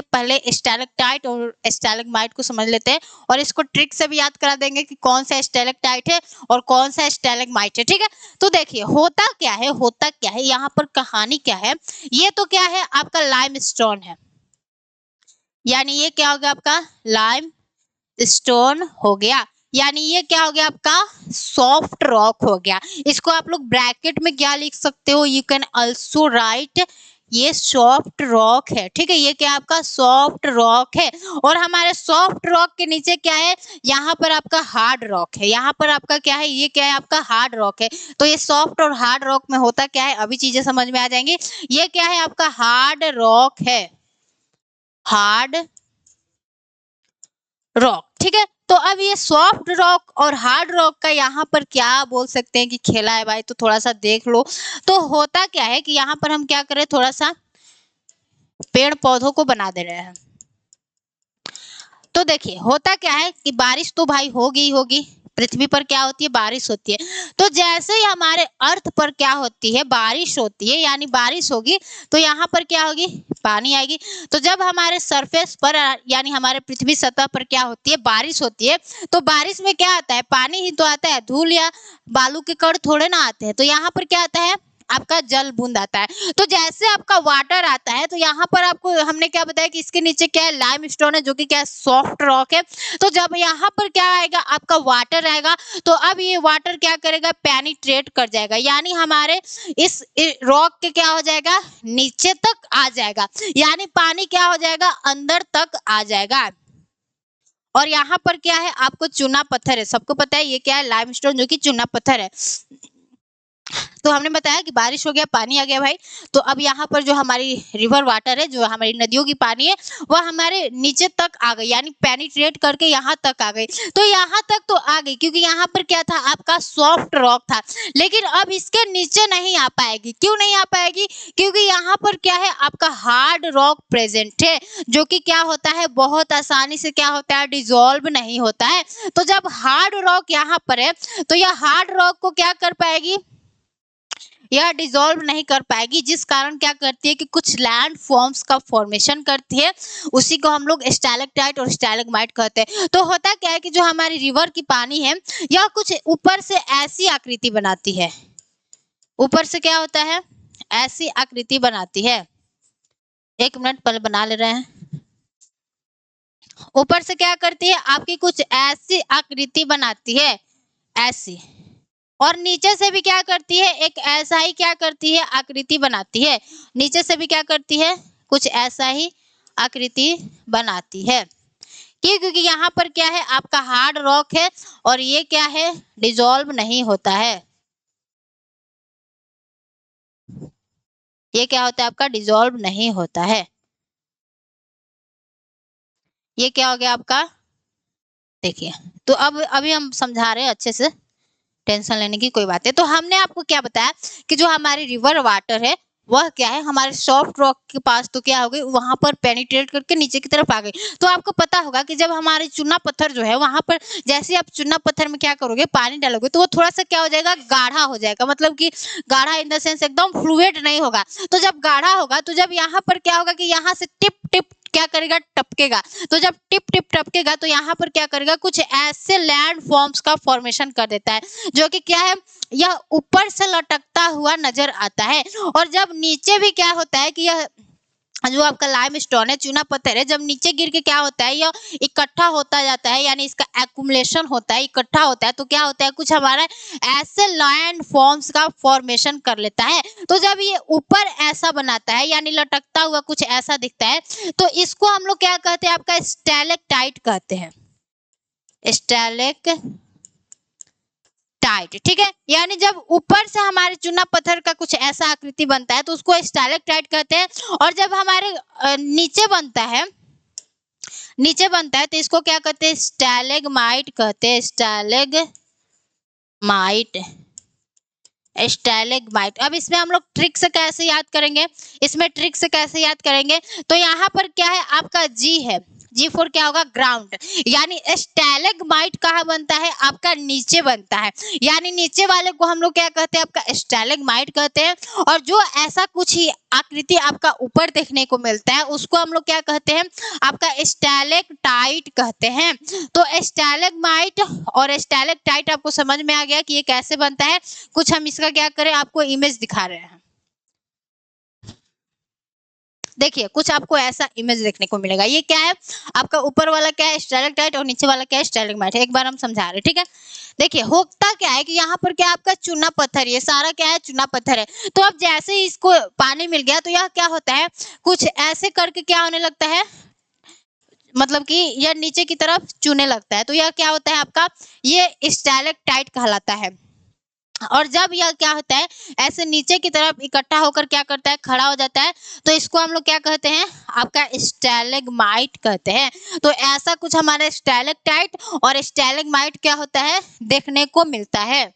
पहले स्टैलेक्टाइट और स्टैलेग्माइट को समझ लेते हैं और इसको ट्रिक से भी याद करा देंगे कि कौन सा स्टैलेक्टाइट है और कौन सा स्टैलेग्माइट है, ठीक है। तो देखिए होता क्या है, होता क्या है, यहाँ पर कहानी क्या है। ये तो क्या है, आपका लाइमस्टोन है। यानी ये क्या हो गया, आपका लाइमस्टोन हो गया। यानी ये क्या हो गया, आपका सॉफ्ट रॉक हो गया। इसको आप लोग ब्रैकेट में क्या लिख सकते हो, यू कैन आल्सो राइट, ये सॉफ्ट रॉक है, ठीक है। ये क्या आपका सॉफ्ट रॉक है। और हमारे सॉफ्ट रॉक के नीचे क्या है, यहाँ पर आपका हार्ड रॉक है। यहाँ पर आपका क्या है, ये क्या है, आपका हार्ड रॉक है। तो ये सॉफ्ट और हार्ड रॉक में होता क्या है, अभी चीजें समझ में आ जाएंगी। ये क्या है, आपका हार्ड रॉक है, हार्ड रॉक, ठीक है। तो अब ये सॉफ्ट रॉक और हार्ड रॉक का यहाँ पर क्या बोल सकते हैं कि खेला है भाई, तो थोड़ा सा देख लो। तो होता क्या है कि यहाँ पर हम क्या करें, थोड़ा सा पेड़ पौधों को बना दे रहे हैं। तो देखिए होता क्या है कि बारिश तो भाई होगी होगी, पृथ्वी पर क्या होती है, बारिश होती है। तो जैसे ही हमारे अर्थ पर क्या होती है, बारिश होती है, यानी बारिश होगी तो यहाँ पर क्या होगी, पानी आएगी। तो जब हमारे सरफेस पर यानी हमारे पृथ्वी सतह पर क्या होती है, बारिश होती है, तो बारिश में क्या आता है, पानी ही तो आता है, धूल या बालू के कण थोड़े ना आते हैं। तो यहाँ पर क्या आता है, आपका जल बूंद आता है। तो जैसे आपका वाटर आता है तो यहाँ पर आपको हमने क्या बताया कि इसके नीचे क्या है, लाइमस्टोन है, जो कि क्या है, सॉफ्ट रॉक है। तो जब यहाँ पर क्या आएगा, आपका वाटर आएगा, तो अब ये वाटर क्या करेगा, पेनिट्रेट कर जाएगा, यानी हमारे इस रॉक के क्या हो जाएगा, नीचे तक आ जाएगा, यानी पानी क्या हो जाएगा, अंदर तक आ जाएगा। और यहाँ पर क्या है, आपको चूना पत्थर है, सबको पता है ये क्या है, लाइमस्टोन, जो कि चूना पत्थर है। तो हमने बताया कि बारिश हो गया, पानी आ गया भाई। तो अब यहाँ पर जो हमारी रिवर वाटर है, जो हमारी नदियों की पानी है, वह हमारे नीचे तक आ गई, यानी पेनिट्रेट करके यहाँ तक आ गई। तो यहाँ तक तो आ गई क्योंकि यहाँ पर क्या था, आपका सॉफ्ट रॉक था। लेकिन अब इसके नीचे नहीं आ पाएगी। क्यों नहीं आ पाएगी, क्योंकि यहाँ पर क्या है, आपका हार्ड रॉक प्रेजेंट है, जो कि क्या होता है, बहुत आसानी से क्या होता है, डिसॉल्व नहीं होता है। तो जब हार्ड रॉक यहाँ पर है तो यह हार्ड रॉक को क्या कर पाएगी, यह डिसॉल्व नहीं कर पाएगी, जिस कारण क्या करती है कि कुछ लैंड फॉर्म्स का फॉर्मेशन करती है। उसी को हम लोग स्टैलेक्टाइट और स्टैलेग्माइट कहते हैं। तो होता क्या है कि जो हमारी रिवर की पानी है, यह कुछ ऊपर से ऐसी आकृति बनाती है, ऊपर से क्या होता है, ऐसी आकृति बनाती है। एक मिनट पहले बना ले रहे हैं। ऊपर से क्या करती है, आपकी कुछ ऐसी आकृति बनाती है, ऐसी। और नीचे से भी क्या करती है, एक ऐसा ही क्या करती है, आकृति बनाती है। नीचे से भी क्या करती है, कुछ ऐसा ही आकृति बनाती है। क्यों, क्योंकि यहाँ पर क्या है, आपका हार्ड रॉक है और ये क्या है, डिसॉल्व नहीं होता है। ये क्या होता है, आपका डिसॉल्व नहीं होता है। ये क्या हो गया आपका, देखिए। तो अब अभी हम समझा रहे हैं अच्छे से, टेंशन लेने की कोई बात है। तो हमने आपको क्या बताया कि जो हमारी रिवर वाटर है वह क्या है, हमारे सॉफ्ट रॉक के पास तो क्या हो गई, वहां पर पेनिट्रेट करके नीचे की तरफ आ गई। तो आपको पता होगा कि जब हमारे चूना पत्थर जो है, वहां पर जैसे आप चूना पत्थर में क्या करोगे, पानी डालोगे, तो वो थोड़ा सा क्या हो जाएगा, गाढ़ा हो जाएगा। मतलब कि गाढ़ा इन द सेंस एकदम फ्लूइड नहीं होगा। तो जब गाढ़ा होगा तो जब यहाँ पर क्या होगा कि यहाँ से टिप टिप क्या करेगा, टपकेगा। तो जब टिप टिप टपकेगा तो यहाँ पर क्या करेगा, कुछ ऐसे लैंड फॉर्म्स का फॉर्मेशन कर देता है, जो कि क्या है, यह ऊपर से लटकता हुआ नजर आता है। और जब नीचे भी क्या होता है कि यह जो आपका लाइमस्टोन है, चूना पत्थर है, जब नीचे गिर के क्या होता है, यह इकट्ठा होता जाता है, यानी इसका एक्युमुलेशन होता है, इकट्ठा होता है। तो क्या होता है, कुछ हमारा ऐसे लैंड फॉर्म्स का फॉर्मेशन कर लेता है। तो जब ये ऊपर ऐसा बनाता है, यानी लटकता हुआ कुछ ऐसा दिखता है, तो इसको हम लोग क्या कहते हैं, आपका स्टैलेक्टाइट कहते हैं, स्टैलेक्टाइट। ठीक है, यानी जब ऊपर से हमारे चूना पत्थर का कुछ ऐसा आकृति बनता है तो उसको स्टैलेक्टाइट कहते हैं। और जब हमारे नीचे बनता है, नीचे बनता है तो इसको क्या कहते हैं, स्टैलेग्माइट कहते हैं, स्टैलेग्माइट, स्टैलेग्माइट। अब इसमें हम लोग ट्रिक से कैसे याद करेंगे, इसमें ट्रिक से कैसे याद करेंगे, तो यहाँ पर क्या है, आपका जी है, जी फॉर क्या होगा, ग्राउंड। यानी स्टैलेग्माइट कहाँ बनता है, आपका नीचे बनता है, यानी नीचे वाले को हम लोग क्या कहते हैं, आपका स्टैलेग्माइट कहते हैं। और जो ऐसा कुछ ही आकृति आपका ऊपर देखने को मिलता है उसको हम लोग क्या कहते हैं, आपका स्टैलेक्टाइट कहते हैं। तो स्टैलेग्माइट और स्टैलेक्टाइट आपको समझ में आ गया कि ये कैसे बनता है। कुछ हम इसका क्या करें, आपको इमेज दिखा रहे हैं। देखिए, कुछ आपको ऐसा इमेज देखने को मिलेगा। ये क्या है, आपका ऊपर वाला क्या है, स्टैलेक्टाइट, और नीचे वाला क्या है, स्टैलेग्माइट। एक बार हम समझा रहे हैं, ठीक है। देखिए, होता क्या है कि यहाँ पर क्या आपका चूना पत्थर, ये सारा क्या है, चूना पत्थर है। तो अब जैसे ही इसको पानी मिल गया तो यह क्या होता है, कुछ ऐसे करके क्या होने लगता है, मतलब कि यह नीचे की तरफ चूने लगता है। तो यह क्या होता है, आपका ये स्टैलेक्टाइट कहलाता है। और जब यह क्या होता है, ऐसे नीचे की तरफ इकट्ठा होकर क्या करता है, खड़ा हो जाता है, तो इसको हम लोग क्या कहते हैं, आपका स्टैलेग्माइट कहते हैं। तो ऐसा कुछ हमारा स्टैलेक्टाइट और स्टैलेग्माइट क्या होता है, देखने को मिलता है।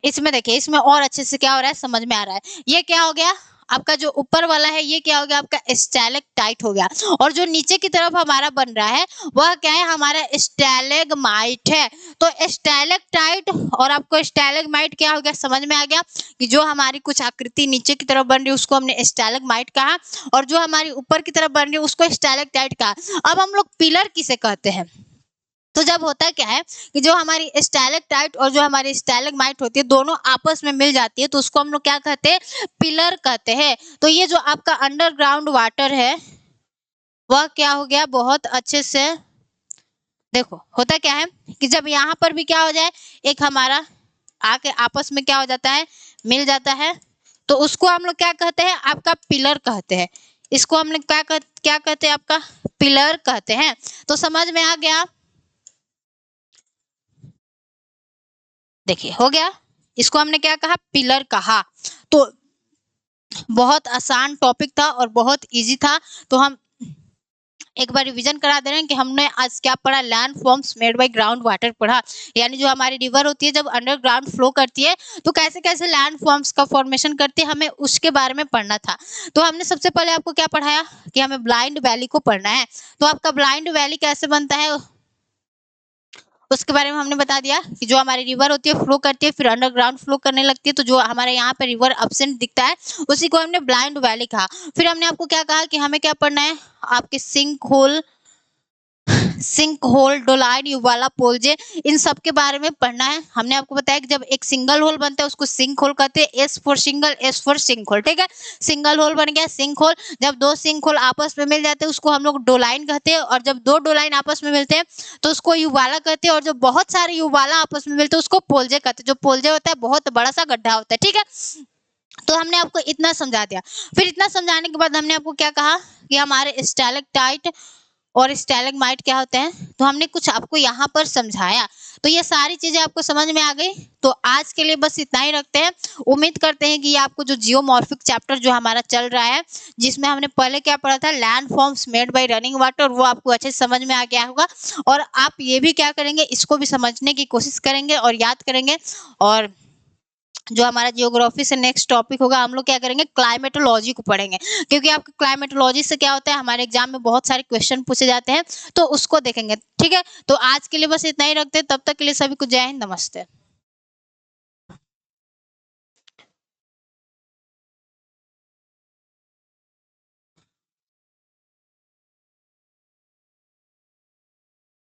इसमें देखिए, इसमें और अच्छे से क्या हो रहा है, समझ में आ रहा है। ये क्या हो गया, आपका जो ऊपर वाला है ये क्या हो गया, आपका स्टैलेक्टाइट हो गया, और जो नीचे की तरफ हमारा बन रहा है वह क्या है, हमारा स्टैलेगमाइट है। तो स्टैलेक्टाइट और आपको स्टैलेगमाइट क्या हो गया, समझ में आ गया कि जो हमारी कुछ आकृति नीचे की तरफ बन रही है उसको हमने स्टैलेगमाइट कहा, और जो हमारी ऊपर की तरफ बन रही है उसको स्टैलेक्टाइट कहा। अब हम लोग पिलर किसे कहते हैं, तो जब होता क्या है कि जो हमारी स्टैलेक्टाइट और जो हमारी स्टैलेगमाइट होती है दोनों आपस में मिल जाती है, तो उसको हम लोग क्या कहते हैं, पिलर कहते हैं। तो ये जो आपका अंडरग्राउंड वाटर है वह क्या हो गया, बहुत अच्छे से देखो, होता क्या है कि जब यहाँ पर भी क्या हो जाए, एक हमारा आके आपस में क्या हो जाता है, मिल जाता है, तो उसको हम लोग क्या कहते हैं, आपका पिलर कहते हैं। इसको हम लोग क्या कहते हैं, आपका पिलर कहते हैं। तो समझ में आ गया, देखिए हो गया, इसको हमने क्या कहा, पिलर कहा। तो बहुत आसान टॉपिक था और बहुत इजी था। तो हम एक बार रिवीजन करा दे रहे हैं कि हमने आज क्या पढ़ा, land forms made by ground water पढ़ा, यानी जो हमारी रिवर होती है जब अंडरग्राउंड फ्लो करती है तो कैसे कैसे लैंड फॉर्म्स का फॉर्मेशन करती है, हमें उसके बारे में पढ़ना था। तो हमने सबसे पहले आपको क्या पढ़ाया कि हमें ब्लाइंड वैली को पढ़ना है। तो आपका ब्लाइंड वैली कैसे बनता है उसके बारे में हमने बता दिया कि जो हमारी रिवर होती है फ्लो करती है, फिर अंडरग्राउंड फ्लो करने लगती है, तो जो हमारे यहाँ पे रिवर अब्सेंट दिखता है उसी को हमने ब्लाइंड वैली कहा। फिर हमने आपको क्या कहा कि हमें क्या पढ़ना है, आपके सिंक होल, डोलाइड, युवाला, पोलजे, इन सब के बारे में पढ़ना है। हमने आपको बताया कि जब एक सिंगल होल बनता है उसको सिंक होल कहते हैं, S for single, S for sink hole, ठीक है। सिंगल होल बन गया सिंक होल, जब दो सिंक होल आपस में मिल जाते हैं उसको हम लोग डोलाइन कहते हैं, और जब दो डोलाइन आपस में मिलते हैं तो उसको युवाला कहते हैं, और जो बहुत सारे युवाला आपस में मिलते हैं उसको पोलजे कहते हैं। जो पोलजे होता है बहुत बड़ा सा गड्ढा होता है, ठीक है। तो हमने आपको इतना समझा दिया। फिर इतना समझाने के बाद हमने आपको क्या कहा कि हमारे स्टैलेक्टाइट और स्टैलेगमाइट क्या होते हैं, तो हमने कुछ आपको यहाँ पर समझाया। तो ये सारी चीजें आपको समझ में आ गई। तो आज के लिए बस इतना ही रखते हैं। उम्मीद करते हैं कि ये आपको जो जियोमॉर्फिक चैप्टर जो हमारा चल रहा है, जिसमें हमने पहले क्या पढ़ा था, land forms made by running water, वो आपको अच्छे से समझ में आ गया होगा। और आप ये भी क्या करेंगे, इसको भी समझने की कोशिश करेंगे और याद करेंगे। और जो हमारा जियोग्राफी से नेक्स्ट टॉपिक होगा, हम लोग क्या करेंगे, क्लाइमेटोलॉजी को पढ़ेंगे, क्योंकि आपके क्लाइमेटोलॉजी से क्या होता है, हमारे एग्जाम में बहुत सारे क्वेश्चन पूछे जाते हैं, तो उसको देखेंगे, ठीक है। तो आज के लिए बस इतना ही रखते हैं, तब तक के लिए सभी को जय हिंद, नमस्ते।